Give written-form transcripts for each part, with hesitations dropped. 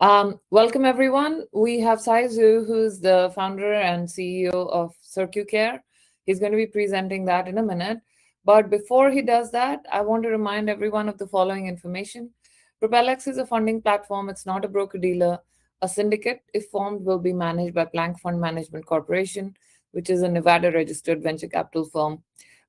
Welcome, everyone. We have Sai Zhou, who's the founder and CEO of Circucare. He's going to be presenting that in a minute. But before he does that, I want to remind everyone of the following information. PropelX is a funding platform. It's not a broker-dealer. A syndicate, if formed, will be managed by Planck Fund Management Corporation, which is a Nevada-registered venture capital firm.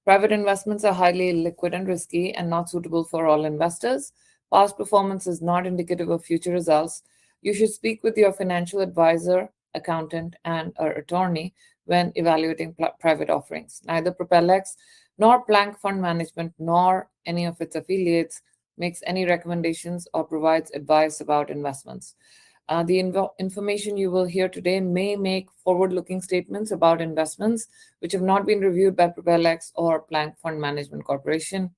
Private investments are highly liquid and risky and not suitable for all investors. Past performance is not indicative of future results. You should speak with your financial advisor, accountant, and/or attorney when evaluating private offerings. Neither PropelX nor Planck Fund Management nor any of its affiliates makes any recommendations or provides advice about investments. The information you will hear today may make forward-looking statements about investments which have not been reviewed by PropelX or Planck Fund Management Corporation.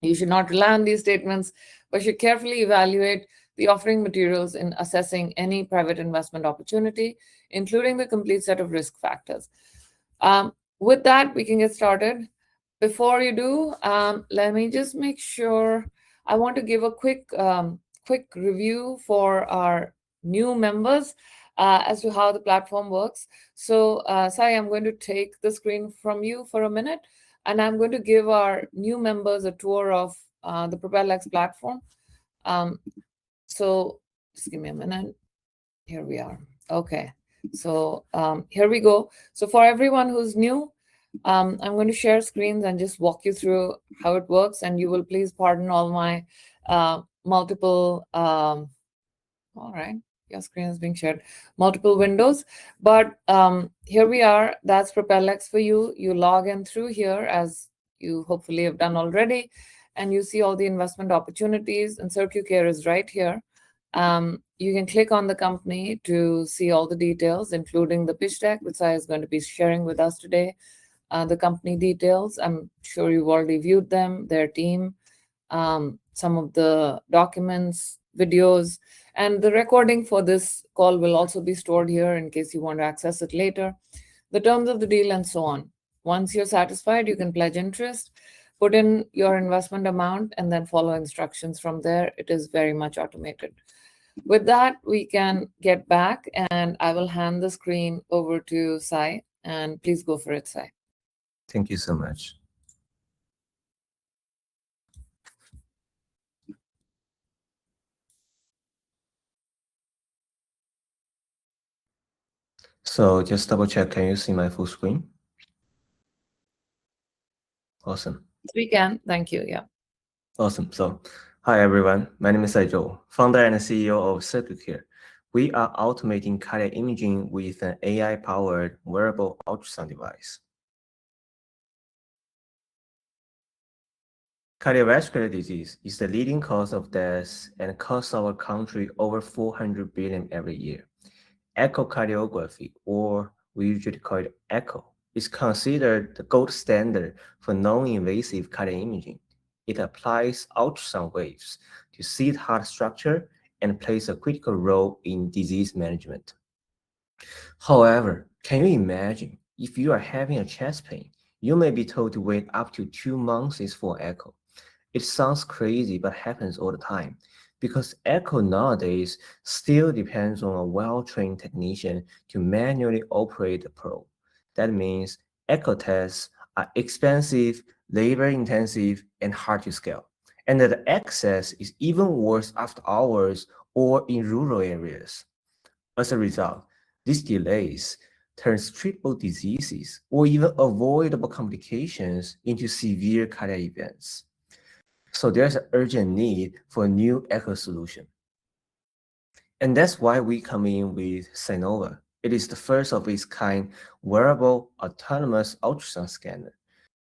You should not rely on these statements, but should carefully evaluate the offering materials in assessing any private investment opportunity, including the complete set of risk factors. With that, we can get started. Before you do, let me just make sure. I want to give a quick review for our new members as to how the platform works. So, Sai, I'm going to take the screen from you for a minute, and I'm going to give our new members a tour of the PropelX platform. So just give me a minute. Here we are. Okay. So here we go. So for everyone who's new, I'm going to share screens and just walk you through how it works. And you will please pardon all my multiple, all right, your screen is being shared, multiple windows. But here we are. That's PropelX for you. You log in through here, as you hopefully have done already, and you see all the investment opportunities, and Circucare is right here. You can click on the company to see all the details, including the pitch deck, which I is going to be sharing with us today. The company details, I'm sure you've already viewed them, their team, some of the documents, videos, and the recording for this call will also be stored here in case you want to access it later. The terms of the deal and so on. Once you're satisfied, you can pledge interest, put in your investment amount, and then follow instructions from there. It is very much automated. With that, we can get back, and I will hand the screen over to Sai, and please go for it, Sai. Thank you so much. So just double check, can you see my full screen? Awesome. We can, thank you, yeah. Awesome. So, hi everyone, my name is Sai Zhou, founder and CEO of Circucare. We are automating cardiac imaging with an AI-powered wearable ultrasound device. Cardiovascular disease is the leading cause of death and costs our country over $400 billion every year. Echocardiography, or we usually call it echo, is considered the gold standard for non-invasive cardiac imaging. It applies ultrasound waves to see the heart structure and plays a critical role in disease management. However, can you imagine if you are having a chest pain, you may be told to wait up to 2 months for echo. It sounds crazy, but happens all the time because echo nowadays still depends on a well-trained technician to manually operate the probe. That means echo tests are expensive, labor-intensive, and hard to scale. And the access is even worse after hours or in rural areas. As a result, these delays turns treatable diseases or even avoidable complications into severe cardiac events. So there's an urgent need for a new echo solution. And that's why we come in with Sinova. It is the first of its kind wearable autonomous ultrasound scanner.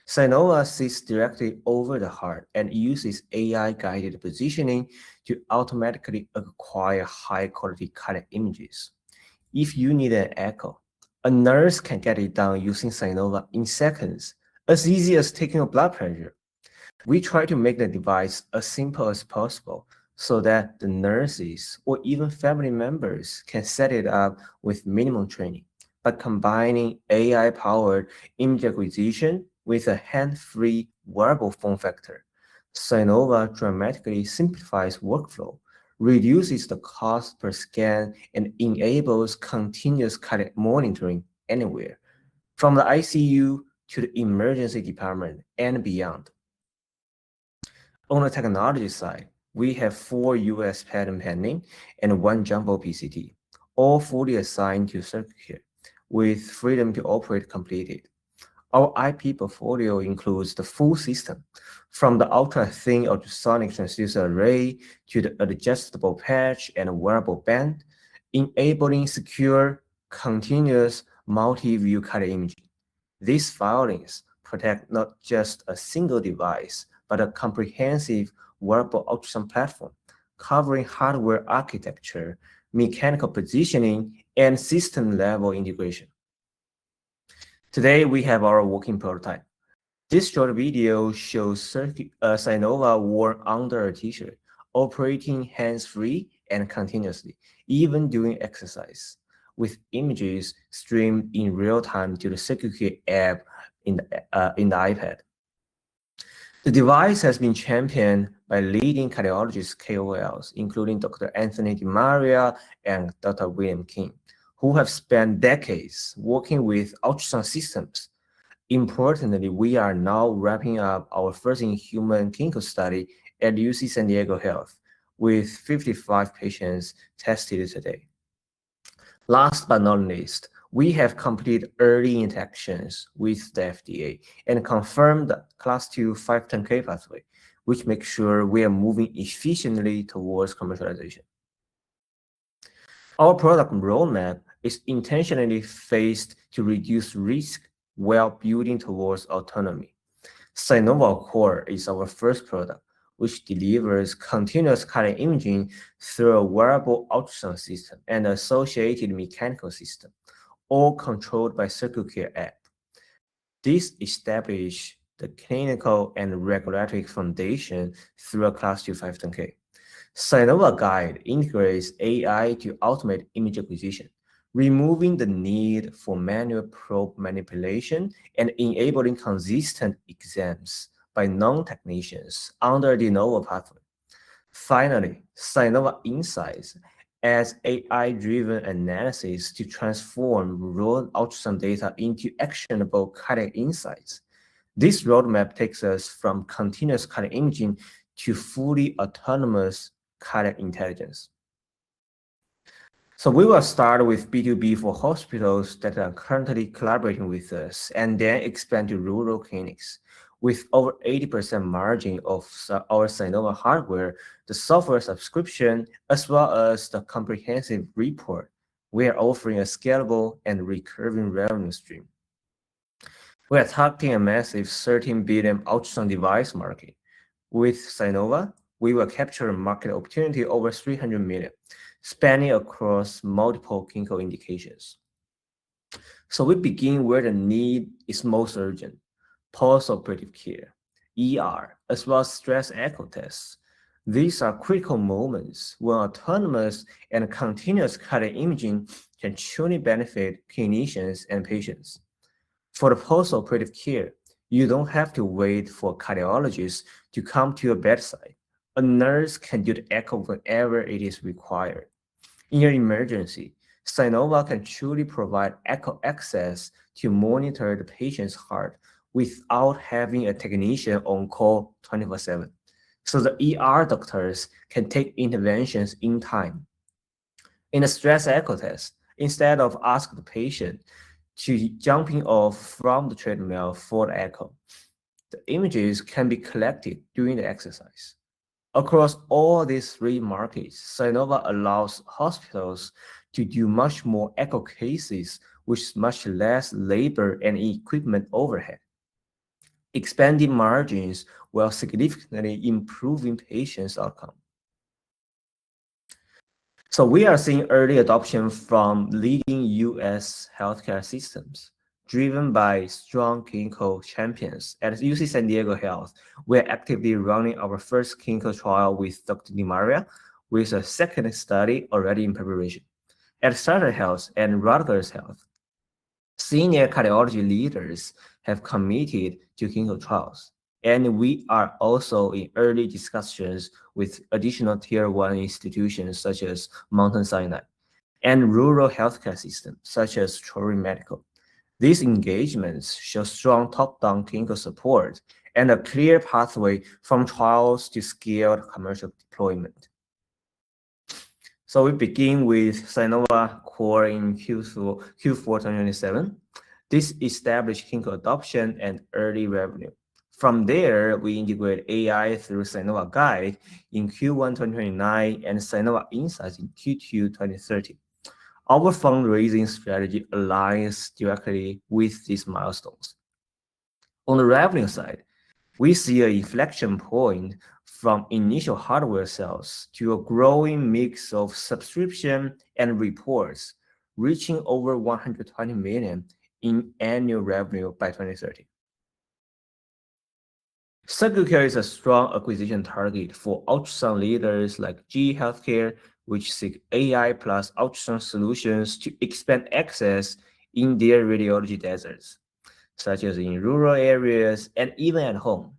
Sinova sits directly over the heart and uses AI-guided positioning to automatically acquire high-quality cardiac images. If you need an echo, a nurse can get it done using Sinova in seconds, as easy as taking a blood pressure. We try to make the device as simple as possible so that the nurses or even family members can set it up with minimum training. By combining AI-powered image acquisition with a hand-free wearable form factor, Sinova dramatically simplifies workflow, reduces the cost per scan, and enables continuous cardiac monitoring anywhere, from the ICU to the emergency department and beyond. On the technology side, we have 4 US patent pending and 1 jumbo PCT, all fully assigned to Circucare, with freedom to operate completed. Our IP portfolio includes the full system, from the ultra-thin ultrasonic transducer array to the adjustable patch and wearable band, enabling secure, continuous, multi-view cardiac imaging. These filings protect not just a single device, but a comprehensive wearable ultrasound platform, covering hardware architecture, mechanical positioning, and system-level integration. Today, we have our working prototype. This short video shows Sinova worn under a t-shirt, operating hands-free and continuously, even during exercise, with images streamed in real time to the Circucare app in the iPad. The device has been championed by leading cardiologist KOLs, including Dr. Anthony DiMaria and Dr. William King, who have spent decades working with ultrasound systems. Importantly, we are now wrapping up our first in-human clinical study at UC San Diego Health, with 55 patients tested today. Last but not least, we have completed early interactions with the FDA and confirmed the Class 2 510(k) pathway, which makes sure we are moving efficiently towards commercialization. Our product roadmap is intentionally phased to reduce risk while building towards autonomy. Sinova Core is our first product, which delivers continuous cardiac imaging through a wearable ultrasound system and associated mechanical system, all controlled by Circucare app. This established the clinical and regulatory foundation through a Class 2 510(k). Sinova Guide integrates AI to automate image acquisition, removing the need for manual probe manipulation and enabling consistent exams by non-technicians under the de novo pathway. Finally, Sinova Insights adds AI-driven analysis to transform raw ultrasound data into actionable cardiac insights. This roadmap takes us from continuous cardiac imaging to fully autonomous cardiac intelligence. So we will start with B2B for hospitals that are currently collaborating with us, and then expand to rural clinics. With over 80% margin of our Sinova hardware, the software subscription, as well as the comprehensive report, we are offering a scalable and recurring revenue stream. We are targeting a massive 13 billion ultrasound device market. With Sinova, we will capture a market opportunity over 300 million, spanning across multiple clinical indications. So we begin where the need is most urgent: post-operative care, ER, as well as stress echo tests. These are critical moments when autonomous and continuous cardiac imaging can truly benefit clinicians and patients. For the post-operative care, you don't have to wait for a cardiologist to come to your bedside. A nurse can do the echo whenever it is required. In your emergency, Sinova can truly provide echo access to monitor the patient's heart without having a technician on call 24/7. So the ER doctors can take interventions in time. In a stress echo test, instead of asking the patient to jumping off from the treadmill for the echo, the images can be collected during the exercise. Across all these 3 markets, Sinova allows hospitals to do much more echo cases with much less labor and equipment overhead, expanding margins while significantly improving patients' outcome. So we are seeing early adoption from leading US healthcare systems, driven by strong clinical champions. At UC San Diego Health, we're actively running our first clinical trial with Dr. DiMaria, with a second study already in preparation. At Sutter Health and Rutgers Health, senior cardiology leaders have committed to clinical trials. And we are also in early discussions with additional tier 1 institutions such as Mountain Sinai and rural healthcare systems such as Troy Medical. These engagements show strong top-down clinical support and a clear pathway from trials to scaled commercial deployment. So we begin with Sinova Core in Q4 2027. This established clinical adoption and early revenue. From there, we integrate AI through Sinova Guide in Q1 2029 and Sinova Insights in Q2 2030. Our fundraising strategy aligns directly with these milestones. On the revenue side, we see an inflection point from initial hardware sales to a growing mix of subscription and reports, reaching over 120 million in annual revenue by 2030. Circucare is a strong acquisition target for ultrasound leaders like GE Healthcare, which seek AI plus ultrasound solutions to expand access in their radiology deserts, such as in rural areas and even at home.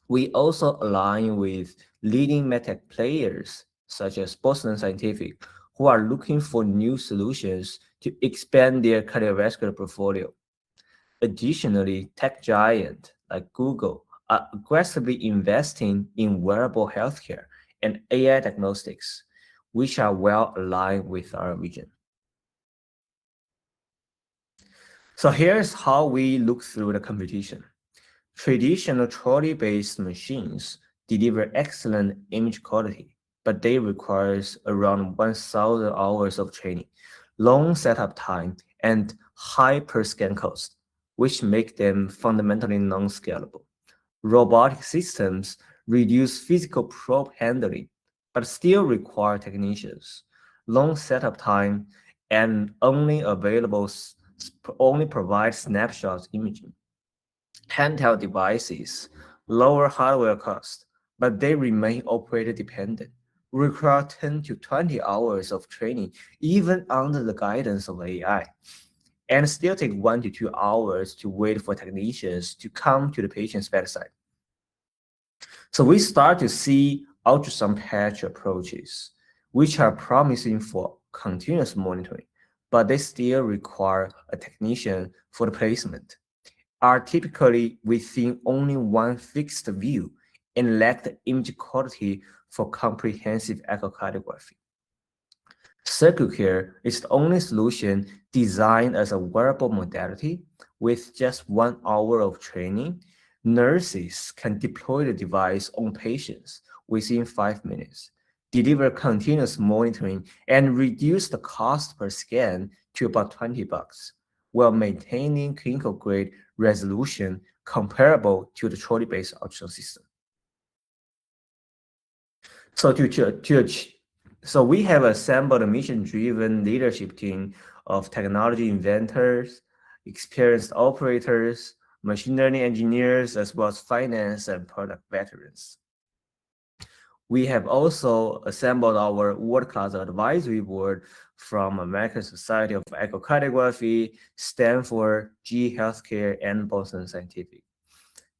We also align with leading medtech players such as Boston Scientific, who are looking for new solutions to expand their cardiovascular portfolio. Additionally, tech giants like Google are aggressively investing in wearable healthcare and AI diagnostics, which are well aligned with our vision. So here's how we look through the competition. Traditional trolley-based machines deliver excellent image quality, but they require around 1,000 hours of training, long setup time, and high per-scan cost, which make them fundamentally non-scalable. Robotic systems reduce physical probe handling, but still require technicians, long setup time, and only provide snapshot imaging. Handheld devices lower hardware cost, but they remain operator dependent, require 10 to 20 hours of training even under the guidance of AI, and still take 1 to 2 hours to wait for technicians to come to the patient's bedside. So we start to see ultrasound patch approaches, which are promising for continuous monitoring, but they still require a technician for the placement, are typically within only one fixed view and lack the image quality for comprehensive echocardiography. Circucare is the only solution designed as a wearable modality. With just 1 hour of training, nurses can deploy the device on patients within 5 minutes, deliver continuous monitoring, and reduce the cost per scan to about $20, while maintaining clinical grade resolution comparable to the trolley-based ultrasound system. So we have assembled a mission-driven leadership team of technology inventors, experienced operators, machine learning engineers, as well as finance and product veterans. We have also assembled our world-class advisory board from American Society of Echocardiography, Stanford, GE Healthcare, and Boston Scientific.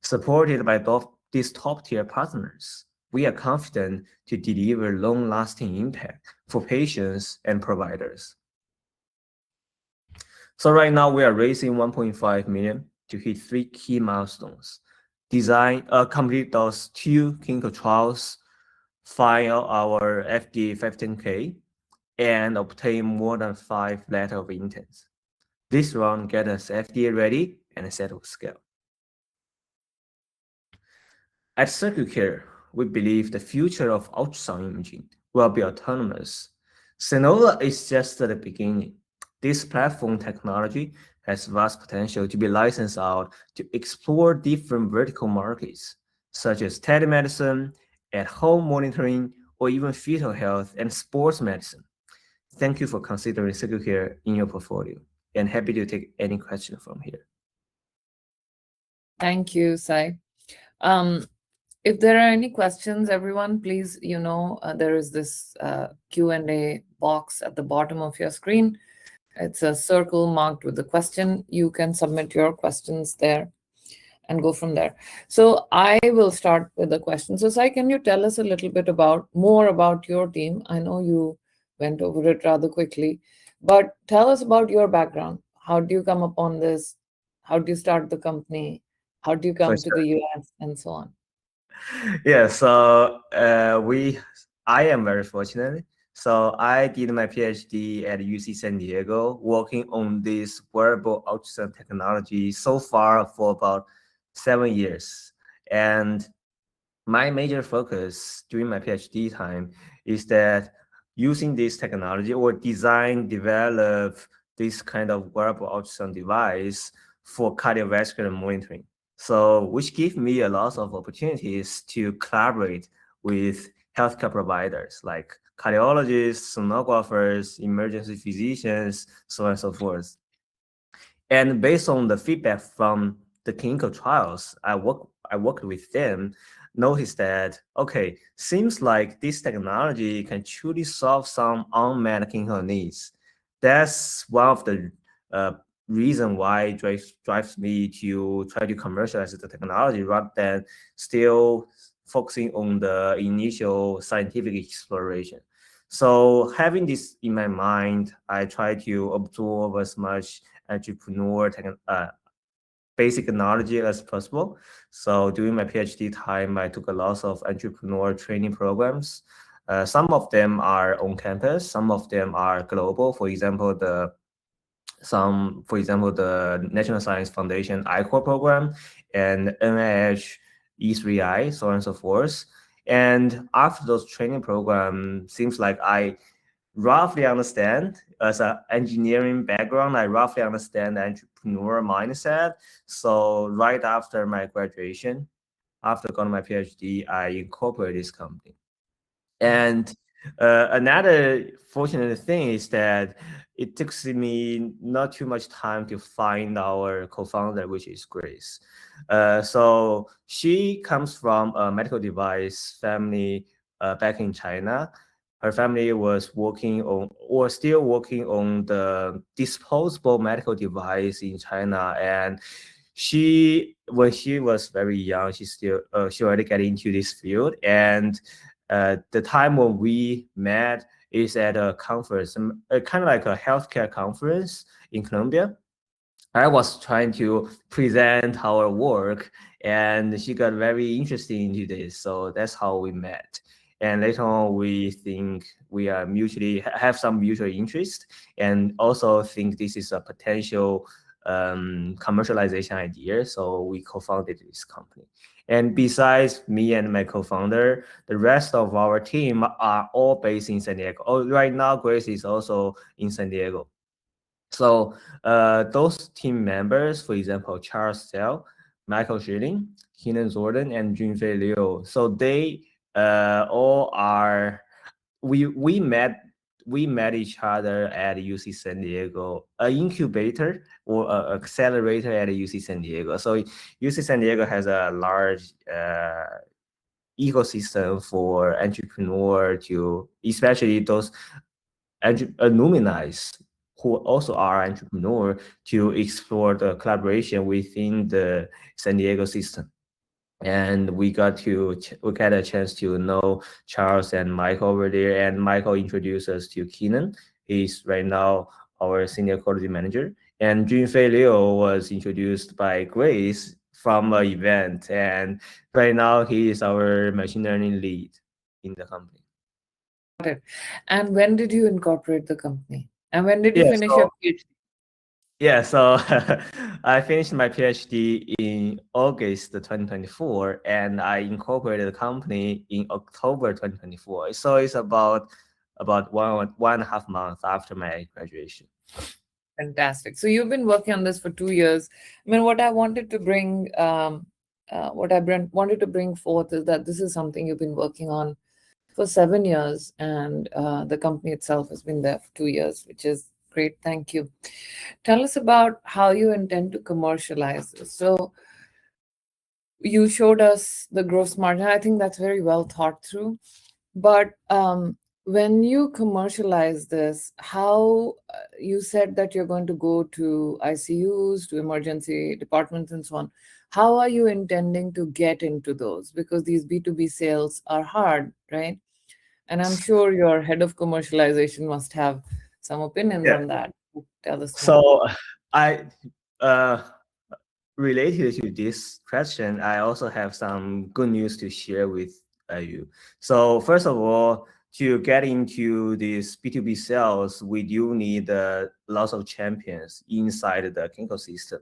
Supported by these top-tier partners, we are confident to deliver long-lasting impact for patients and providers. So right now we are raising 1.5 million to hit 3 key milestones: complete those 2 clinical trials, file our FDA 15K, and obtain more than 5 letters of intent. This round gets us FDA ready and set to scale. At Circucare, we believe the future of ultrasound imaging will be autonomous. Sinova is just at the beginning. This platform technology has vast potential to be licensed out to explore different vertical markets, such as telemedicine, at-home monitoring, or even fetal health and sports medicine. Thank you for considering Circucare in your portfolio, and happy to take any question from here. Thank you, Sai. If there are any questions, everyone, please, there is this Q&A box at the bottom of your screen. It's a circle marked with the question. You can submit your questions there. and go from there. So I will start with the question. So Sai, can you tell us a little bit more about your team? I know you went over it rather quickly, but tell us about your background. How do you come upon this? How do you start the company? How do you For come to sure. the US and so on? Yeah, so I am very fortunate. So I did my PhD at UC San Diego, working on this wearable ultrasound technology so far for about 7 years. And my major focus during my PhD time is that using this technology or develop this kind of wearable ultrasound device for cardiovascular monitoring. So, which give me a lot of opportunities to collaborate with healthcare providers like cardiologists, sonographers, emergency physicians, so on and so forth. And based on the feedback from the clinical trials, I worked with them, noticed that okay, seems like this technology can truly solve some unmet clinical needs. That's one of the uh, reason why drives me to try to commercialize the technology rather than still focusing on the initial scientific exploration. So having this in my mind, I try to absorb as much entrepreneur basic knowledge as possible. So during my PhD time, I took a lot of entrepreneur training programs. Some of them are on campus, some of them are global. For example, the National Science Foundation I-Core program and NIH E3I, so on and so forth. And after those training programs, seems like I roughly understand as an engineering background, I roughly understand the entrepreneur mindset. So right after my graduation, after going to my PhD, I incorporated this company. And another fortunate thing is that it took me not too much time to find our co-founder, which is Grace. So she comes from a medical device family back in China. Her family was working on or still working on the disposable medical device in China. And when she was very young, she already got into this field. And the time when we met is at a conference, kind of like a healthcare conference in Colombia. I was trying to present our work, and she got very interested into this. So that's how we met. And later on, we think we are mutually have some mutual interest, and also think this is a potential commercialization idea. So we co-founded this company. And besides me and my co-founder, the rest of our team are all based in San Diego. Oh, right now, Grace is also in San Diego. So those team members, for example, Charles Sell, Michael Schilling, Keenan Jordan, and Junfei Liu. So they all are we met each other at UC San Diego, an incubator or an accelerator at UC San Diego. So UC San Diego has a large ecosystem for entrepreneur to, especially those alumni who also are entrepreneur to explore the collaboration within the San Diego system. And we got a chance to know Charles and Michael over there. And Michael introduced us to Keenan. He's right now our senior quality manager. And Junfei Liu was introduced by Grace from an event. And right now he is our machine learning lead in the company. Got it. And when did you incorporate the company? And when did you Yeah, finish your so PhD? Yeah, so I finished my PhD in August 2024, and I incorporated the company in October 2024. So it's about one and a half months after my graduation. Fantastic. So you've been working on this for 2 years. I mean, what I wanted to wanted to bring forth is that this is something you've been working on for 7 years, and the company itself has been there for 2 years, which is great. Thank you. Tell us about how you intend to commercialize this. So you showed us the gross margin. I think that's very well thought through. But when you commercialize this, how you said that you're going to go to ICUs, to emergency departments, and so on. How are you intending to get into those? Because these B2B sales are hard, right? And I'm sure your head of commercialization must have some opinions Yeah. on that. Tell us more. So I uh related to this question, I also have some good news to share with you. So first of all, to get into this B2B sales, we do need lots of champions inside the clinical system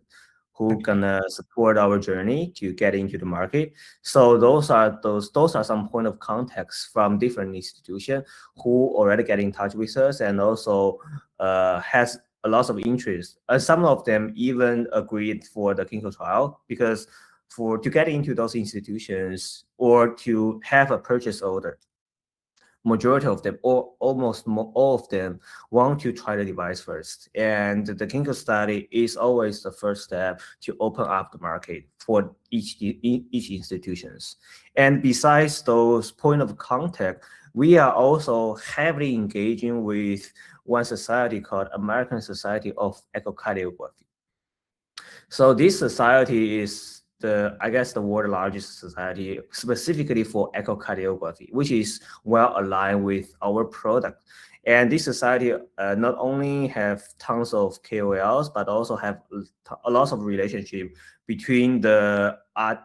who Okay. gonna support our journey to get into the market. So those are some point of contacts from different institutions who already get in touch with us and also has a lot of interest. Some of them even agreed for the clinical trial because for to get into those institutions or to have a purchase order, majority of them or almost all of them want to try the device first. And the clinical study is always the first step to open up the market for each institutions. And besides those point of contact, we are also heavily engaging with one society called American Society of Echocardiography. So this society is I guess, the world's largest society specifically for echocardiography, which is well aligned with our product. And this society not only have tons of KOLs, but also have a lot of relationship between the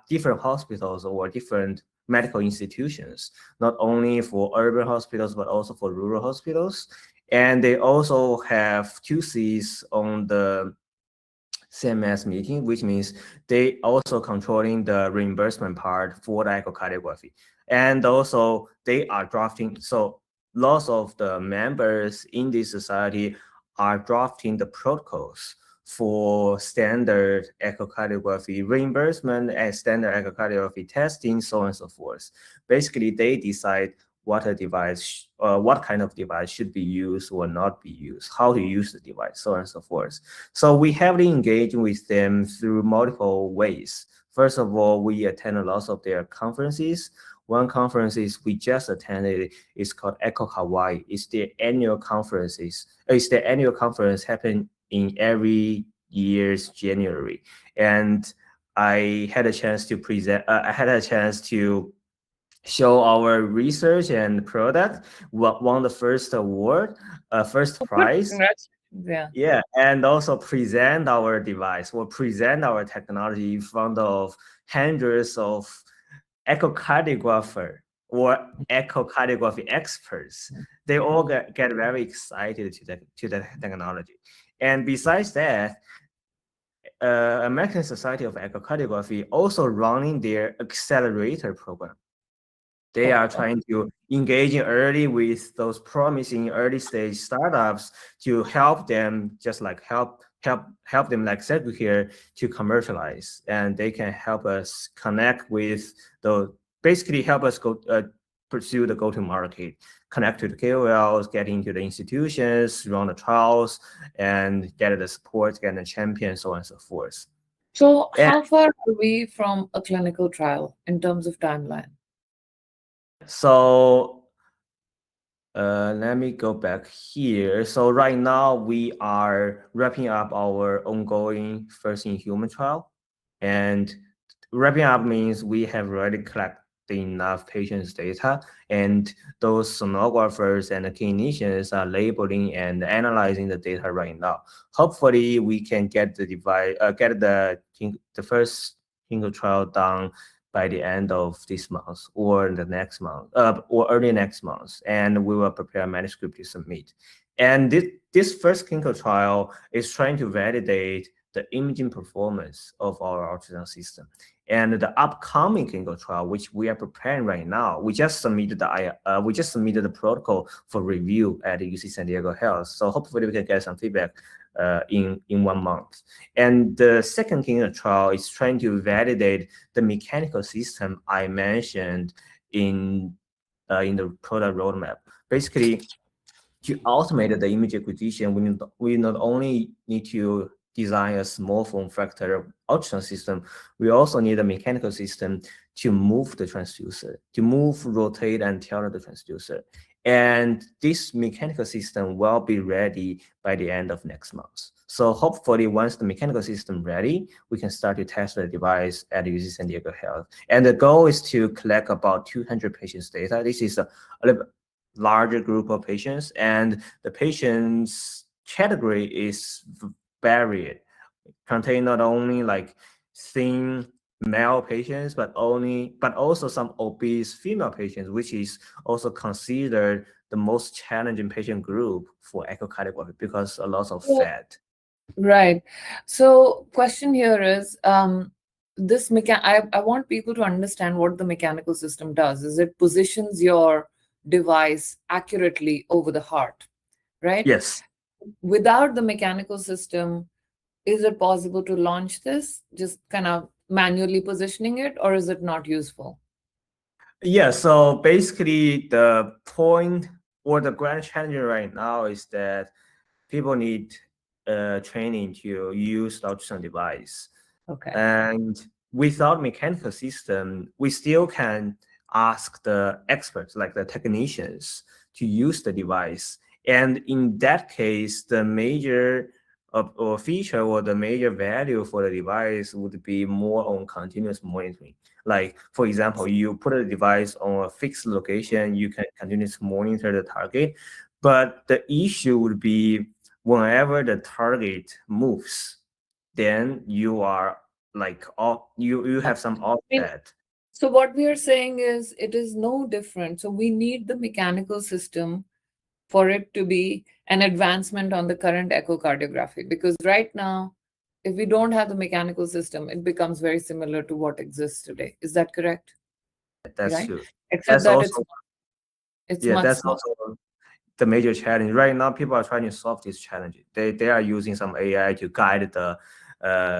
different hospitals or different medical institutions, not only for urban hospitals, but also for rural hospitals. And they also have 2Cs on the CMS meeting, which means they also controlling the reimbursement part for the echocardiography. And also they are drafting, so lots of the members in this society are drafting the protocols for standard echocardiography reimbursement and standard echocardiography testing, so on and so forth. Basically, they decide what kind of device should be used or not be used, how to use the device, so on and so forth. So we heavily engage with them through multiple ways. First of all, we attend a lot of their conferences. One conference we just attended is called Echo Hawaii. It's their annual conferences. It's the annual conference happen in every year's January, and I had a chance to present. I had a chance to show our research and product. Won the first award, first Oh, good. prize. Congratulations. Yeah. Yeah, and also present our device or present our technology in front of hundreds of echocardiographer or echocardiography experts. They all get very excited to the technology. And besides that, American Society of Echocardiography also running their accelerator program. They Oh, are trying to engage in early with those promising early stage startups to help them, just like help them like Circucare to commercialize, and they can help us connect with the basically help us go pursue the go to market, connect to the KOLs, get into the institutions, run the trials, and get the support, get the champion, so on and so forth. so And how far are we from a clinical trial in terms of timeline? so let me go back here. So right now we are wrapping up our ongoing first in human trial. And wrapping up means we have already collected enough patients' data, and those sonographers and the clinicians are labeling and analyzing the data right now. Hopefully, we can get the device, get the first clinical trial done by the end of this month or the next month, or early next month, and we will prepare a manuscript to submit. And this first clinical trial is trying to validate the imaging performance of our ultrasound system. And the upcoming clinical trial, which we are preparing right now, we just submitted the protocol for review at the UC San Diego Health. So hopefully we can get some feedback in 1 month. And the second clinical trial is trying to validate the mechanical system I mentioned in the product roadmap. Basically, to automate the image acquisition, we not only need to design a small form factor ultrasound system, we also need a mechanical system to move the transducer, to move, rotate, and tailor the transducer. And this mechanical system will be ready by the end of next month. So hopefully once the mechanical system ready, we can start to test the device at UC San Diego Health. And the goal is to collect about 200 patients data. This is a little bit larger group of patients, and the patients category is varied, contain not only like thin male patients, but also some obese female patients, which is also considered the most challenging patient group for echocardiography because a lot of So, fat. right. So, question here is, I want people to understand what the mechanical system does. Is it positions your device accurately over the heart, right? Yes. Without the mechanical system, is it possible to launch this, just kind of manually positioning it, or is it not useful? Yeah, so basically the point or the grand challenge right now is that people need training to use the ultrasound device. Okay. And without mechanical system, we still can ask the experts, like the technicians, to use the device. And in that case, the major or feature or the major value for the device would be more on continuous monitoring. Like, for example, you put a device on a fixed location, you can continuously monitor the target. But the issue would be whenever the target moves, then you are like you have some mean, offset. so what we are saying is it is no different. So we need the mechanical system for it to be an advancement on the current echocardiography. Because right now, if we don't have the mechanical system, it becomes very similar to what exists today. Is that correct? That's Right? true. Except That's that also it's yeah, much that's smaller. also the major challenge. Right now, people are trying to solve this challenge. They are using some AI to guide the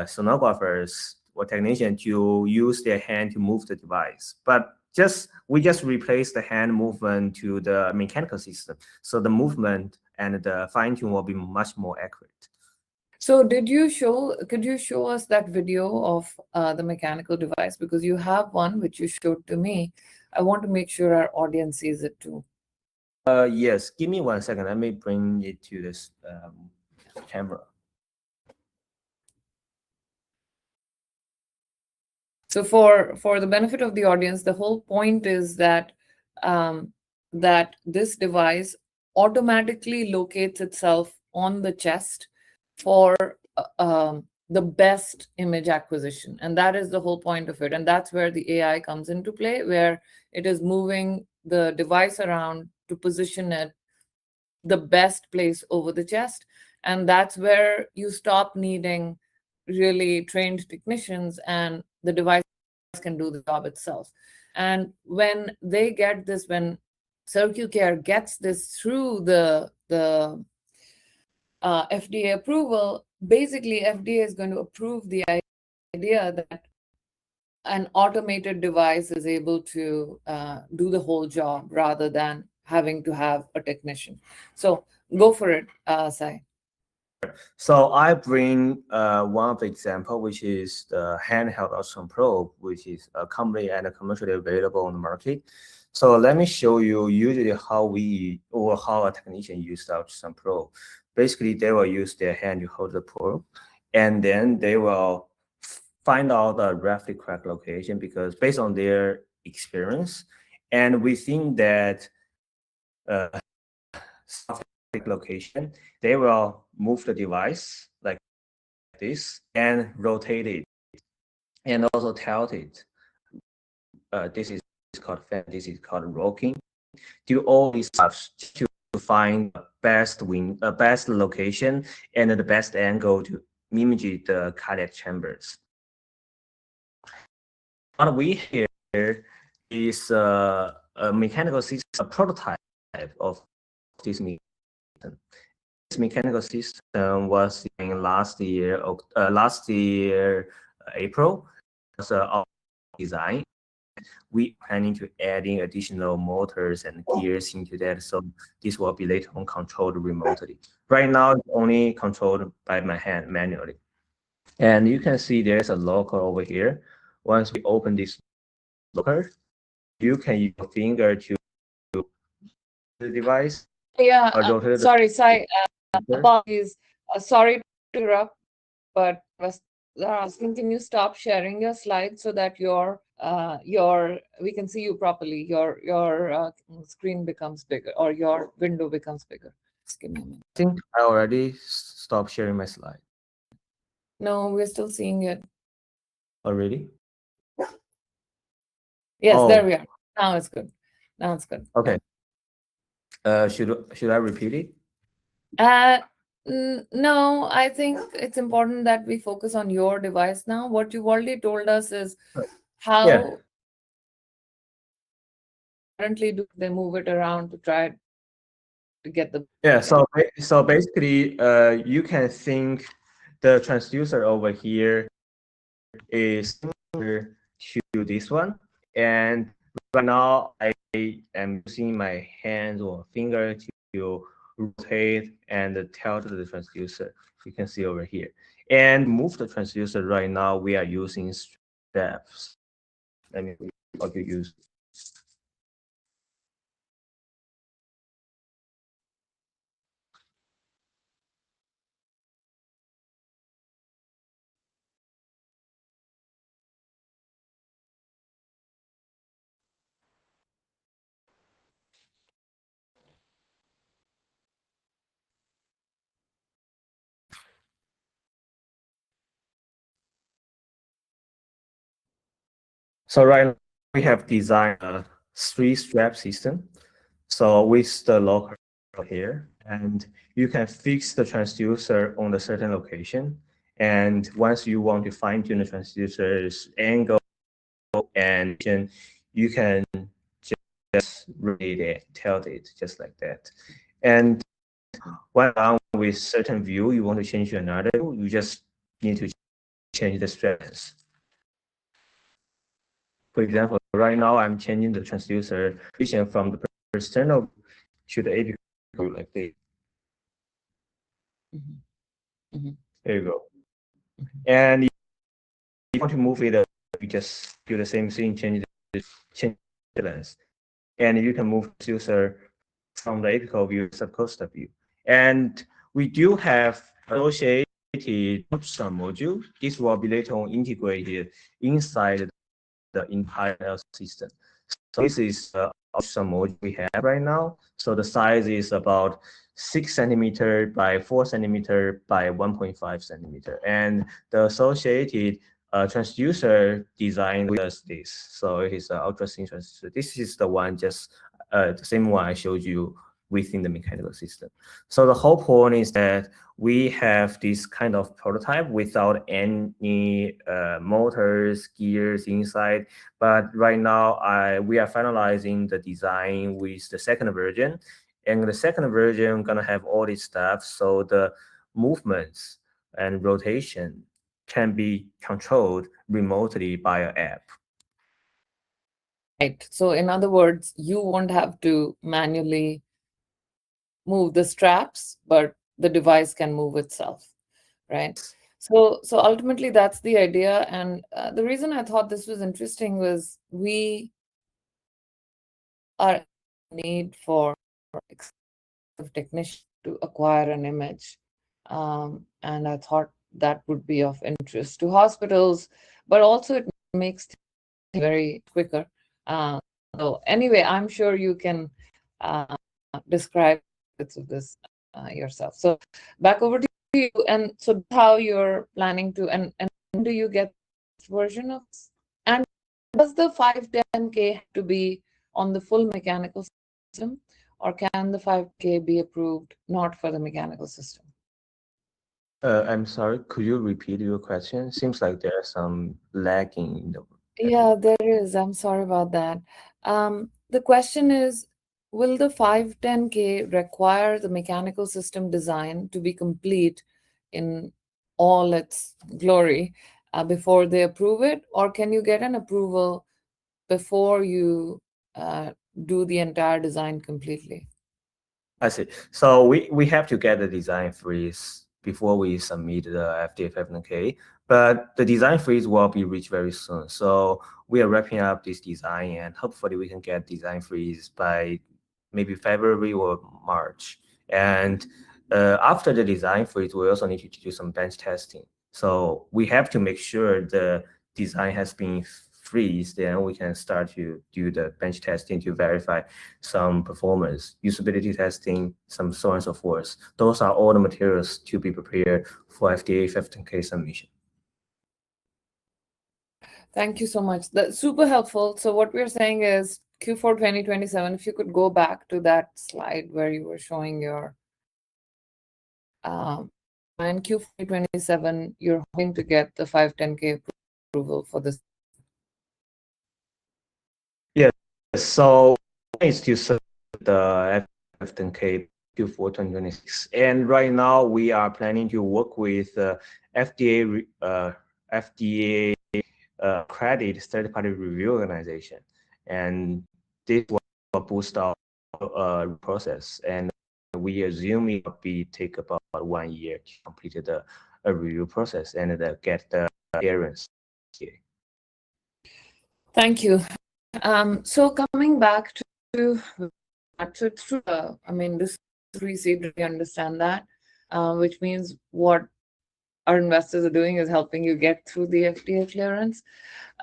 sonographers or technician to use their hand to move the device. But we just replace the hand movement to the mechanical system. So the movement and the fine tune will be much more accurate. So could you show us that video of the mechanical device? Because you have one which you showed to me. I want to make sure our audience sees it too. Yes, give me 1 second. Let me bring it to this camera. So for the benefit of the audience, the whole point is um, that this device automatically locates itself on the chest for the best image acquisition, and that is the whole point of it. And that's where the AI comes into play, where it is moving the device around to position it the best place over the chest, and that's where you stop needing really trained technicians, and the device can do the job itself. And when they get this, when Circucare gets this through the FDA approval, basically FDA is going to approve the idea that an automated device is able to do the whole job rather than having to have a technician. So go for it, Sai. So I bring one of the example, which is the handheld ultrasound probe, which is a company and commercially available on the market. So let me show you usually how we or how a technician use the ultrasound probe. Basically, they will use their hand to hold the probe, and then they will find out the roughly correct location because based on their experience, and we think that uh, location, they will move the device like this and rotate it and also tilt it. This is called fan, this is called rocking. Do all these stuff to find the best location and the best angle to image the cardiac chambers. What we hear is a mechanical system, a prototype of this mechanism. This mechanical system was in last year April. Was our design. We planning to adding additional motors and gears into that, so this will be later on controlled remotely. Right now, it's only controlled by my hand manually. And you can see there's a locker over here. Once we open this locker, you can use your finger to the device Yeah, or rotated the sorry, Sai. sensor. Apologies. Sorry to interrupt, but was asking, can you stop sharing your slides so that your we can see you properly. Your screen becomes bigger or your window becomes bigger. Just give me a minute. I think I already stopped sharing my slide. No, we're still seeing it. Already? Yes, there Oh, we are. Now it's good. Now it's good. okay. Should I repeat it? Uh, no, I think it's important that we focus on your device now. What you've already told us is Yeah. how currently do they move it around to try to get the Yeah. So basically, you can think the transducer over here is similar to this one, and right now I am using my hands or finger to rotate and tilt the transducer. You can see over here, and move the transducer. Right now we are using straps. Let me what you use. So right now we have designed a three-strap system. So with the locker here, and you can fix the transducer on a certain location. And once you want to fine-tune the transducer's angle and you can just rotate it, tilt it, just like that. And when done with certain view, you want to change to another view, you just need to change the straps. For example, right now I'm changing the transducer position from the external to the apical like this. There you go. And if you want to move it, you just do the same thing, change the lens. And you can move the user from the apical view to subcostal view. And we do have associated ultrasound module. This will be later on integrated inside the entire system. So this is ultrasound module we have right now. So the size is about 6 centimeter by 4 centimeter by 1.5 centimeter. And the associated transducer design does this. So it is an ultra thin transducer. This is the one, just the same one I showed you within the mechanical system. So the whole point is that we have this kind of prototype without any motors, gears inside. But right now, we are finalizing the design with the second version. And the second version gonna have all this stuff, so the movements and rotation can be controlled remotely by an app. right. So in other words, you won't have to manually move the straps, but the device can move itself, right? So ultimately that's the idea. And the reason I thought this was interesting was we are in need for technicians to acquire an image. And I thought that would be of interest to hospitals, but also it makes things very quicker. So anyway, I'm sure you can describe bits of this yourself. So back over to you. And so how you're planning to, and when do you get this version of this? And does the 510K have to be on the full mechanical system, or can the 5K be approved not for the mechanical system? I'm sorry, could you repeat your question? Seems like there's some lagging in the. Yeah, there is. I'm sorry about that. The question is, will the 510K require the mechanical system design to be complete in all its glory before they approve it, or can you get an approval before you do the entire design completely? I see. So we have to get the design freeze before we submit the FDA 510K, but the design freeze will be reached very soon. So we are wrapping up this design, and hopefully we can get design freeze by maybe February or March. And after the design phase, we also need to do some bench testing. So we have to make sure the design has been freeze, then we can start to do the bench testing to verify some performance, usability testing, some so on and so forth. Those are all the materials to be prepared for FDA 15K submission. Thank you so much. That's super helpful. So what we're saying is Q4 2027, if you could go back to that slide where you were showing your and Q4 2027, you're hoping to get the 510K approval for this. Yes, so it's to submit the 15K Q4 2026. And right now we are planning to work with FDA credit third-party review organization, and this will boost our process. And we assume it will take about 1 year to complete the review process and get the clearance. Thank you. So coming back to I mean, this pre-seed, we understand that, which means what our investors are doing is helping you get through the FDA clearance.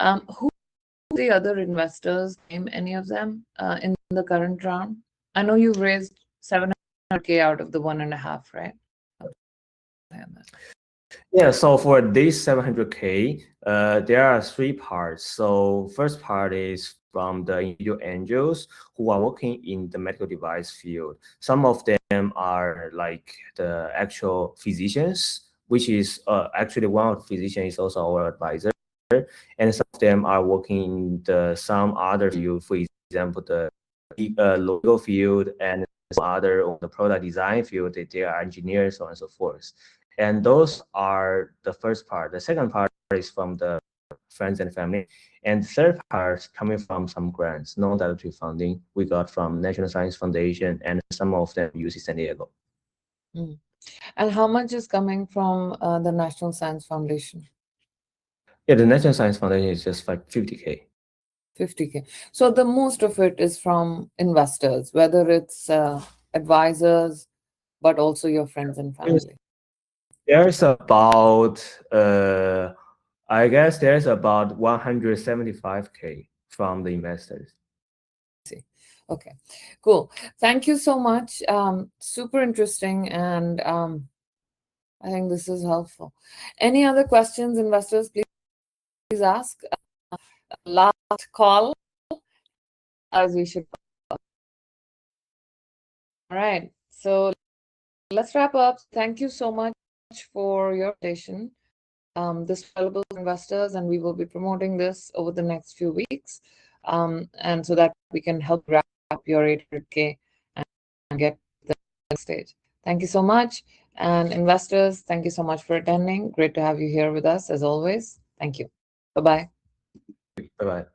Who are the other investors? Name any of them in the current round? I know you've raised 700K out of the 1.5, right? Yeah, so for this 700K, there are three parts. So first part is from the individual angels who are working in the medical device field. Some of them are like the actual physicians, which is actually one of the physicians is also our advisor. And some of them are working in some other field, for example, the legal field and some other on the product design field, they are engineers, so on and so forth. And those are the first part. The second part is from the friends and family. And the third part coming from some grants, non-dilutive funding we got from National Science Foundation, and some of them UC San Diego. Mm. And how much is coming from the National Science Foundation? Yeah, the National Science Foundation is just like 50K. 50K. So the most of it is from investors, whether it's advisors, but also your friends and family. There's about, I guess there's about 175K from the investors. Okay, cool. Thank you so much. Super interesting, and I think this is helpful. Any other questions, investors? Please ask. Last call, as we should. All right. So let's wrap up. Thank you so much for your attention. This is valuable to investors, and we will be promoting this over the next few weeks, and so that we can help wrap up your 800K and get to the next stage. Thank you so much. And investors, thank you so much for attending. Great to have you here with us as always. Thank you. Bye-bye. Bye-bye.